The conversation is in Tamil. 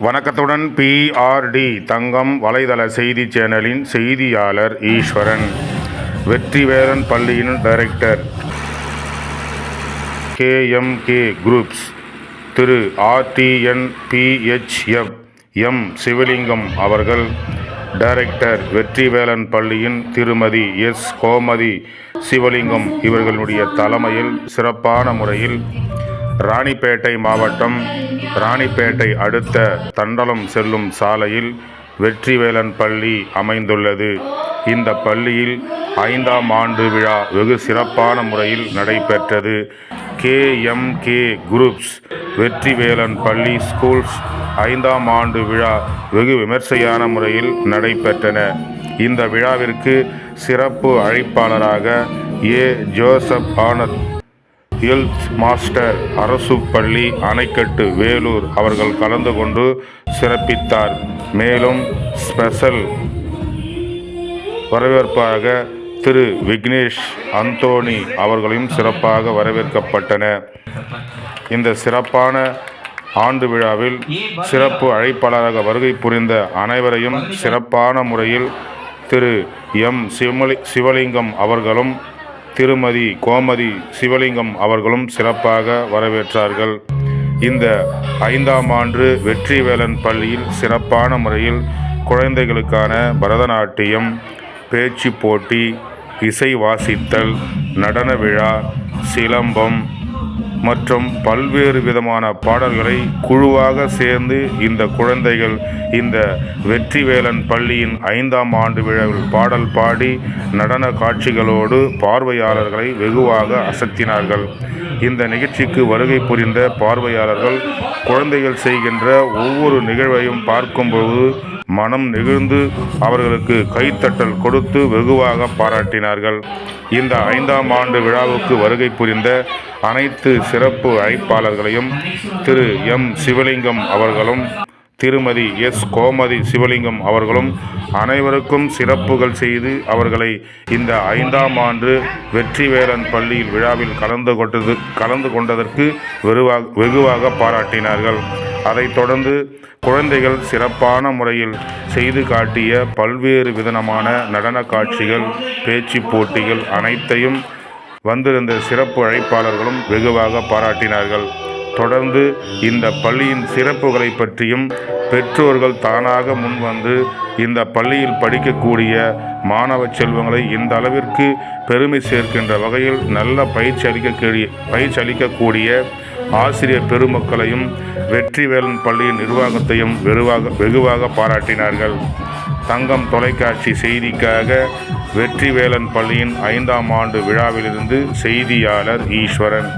வணக்கத்துடன் பிஆர்டி தங்கம் வலைதள செய்தி சேனலின் செய்தியாளர் ஈஸ்வரன். வெற்றிவேலன் பள்ளியின் டைரக்டர் கேஎம்கே குரூப்ஸ் திரு ஆர்டிஎன் பிஹெச்எஃப் எம் சிவலிங்கம் அவர்கள், டைரக்டர் வெற்றிவேலன் பள்ளியின் திருமதி எஸ் கோமதி சிவலிங்கம் இவர்களுடைய தலைமையில் சிறப்பான முறையில் ராணிப்பேட்டை மாவட்டம் ராணிப்பேட்டை அடுத்த தண்டலம் செல்லும் சாலையில் வெற்றிவேலன் பள்ளி அமைந்துள்ளது. இந்த பள்ளியில் 5ஆம் ஆண்டு விழா வெகு சிறப்பான முறையில் நடைபெற்றது. கேஎம்கே குரூப்ஸ் வெற்றிவேலன் பள்ளி ஸ்கூல்ஸ் 5ஆம் ஆண்டு விழா வெகு விமர்சையான முறையில் நடைபெற்றன. இந்த விழாவிற்கு சிறப்பு அழைப்பாளராக ஏ. ஜோசப் ஆனந்த், ஹெல்த் மாஸ்டர், அரசு பள்ளி, அணைக்கட்டு, வேலூர் அவர்கள் கலந்து கொண்டு சிறப்பித்தார். மேலும் ஸ்பெஷல் வரவேற்பாக திரு விக்னேஷ் அந்தோணி அவர்களையும் சிறப்பாக வரவேற்கப்பட்டன. இந்த சிறப்பான ஆண்டு விழாவில் சிறப்பு அழைப்பாளராக வருகை புரிந்த அனைவரையும் சிறப்பான முறையில் திரு எம் சிவலிங்கம் அவர்களும் திருமதி கோமதி சிவலிங்கம் அவர்களும் சிறப்பாக வரவேற்றார்கள். இந்த 5ஆம் ஆண்டு வெற்றிவேலன் பள்ளியில் சிறப்பான முறையில் குழந்தைகளுக்கான பரதநாட்டியம், பேச்சு போட்டி, இசை வாசித்தல், நடன விழா, சிலம்பம் மற்றும் பல்வேறு விதமான பாடல்களை குழுவாக சேர்ந்து இந்த குழந்தைகள் இந்த வெற்றிவேலன் பள்ளியின் 5ஆம் ஆண்டு விழாவில் பாடல் பாடி நடன காட்சிகளோடு பார்வையாளர்களை வெகுவாக அசத்தினார்கள். இந்த நிகழ்ச்சிக்கு வருகை புரிந்த பார்வையாளர்கள் குழந்தைகள் செய்கின்ற ஒவ்வொரு நிகழ்வையும் பார்க்கும்போது மனம் நெகிழ்ந்து அவர்களுக்கு கைத்தட்டல் கொடுத்து வெகுவாக பாராட்டினார்கள். இந்த 5ஆம் ஆண்டு விழாவுக்கு வருகை புரிந்த அனைத்து சிறப்பு அழைப்பாளர்களையும் திரு எம் சிவலிங்கம் அவர்களும் திருமதி எஸ் கோமதி சிவலிங்கம் அவர்களும் அனைவருக்கும் சிறப்புகள் செய்து அவர்களை இந்த 5ஆம் ஆண்டு வெற்றிவேலன் பள்ளியில் விழாவில் கலந்து கொண்டதற்கு வெகுவாக பாராட்டினார்கள். அதைத் தொடர்ந்து குழந்தைகள் சிறப்பான முறையில் செய்து காட்டிய பல்வேறு விதமான நடன காட்சிகள், பேச்சு போட்டிகள் அனைத்தையும் வந்திருந்த சிறப்பு அழைப்பாளர்களும் வெகுவாக பாராட்டினார்கள். தொடர்ந்து இந்த பள்ளியின் சிறப்புகளை பற்றியும் பெற்றோர்கள் தானாக முன்வந்து இந்த பள்ளியில் படிக்கக்கூடிய மாணவ செல்வங்களை இந்த அளவிற்கு பெருமை சேர்க்கின்ற வகையில் நல்ல பயிற்சி அளிக்கக்கூடிய ஆசிரியர் பெருமக்களையும் வெற்றிவேலன் பள்ளியின் நிர்வாகத்தையும் வெகுவாக பாராட்டினார்கள். தங்கம் தொலைக்காட்சி செய்திக்காக வெற்றிவேலன் பள்ளியின் 5ஆம் ஆண்டு விழாவிலிருந்து செய்தியாளர் ஈஸ்வரன்.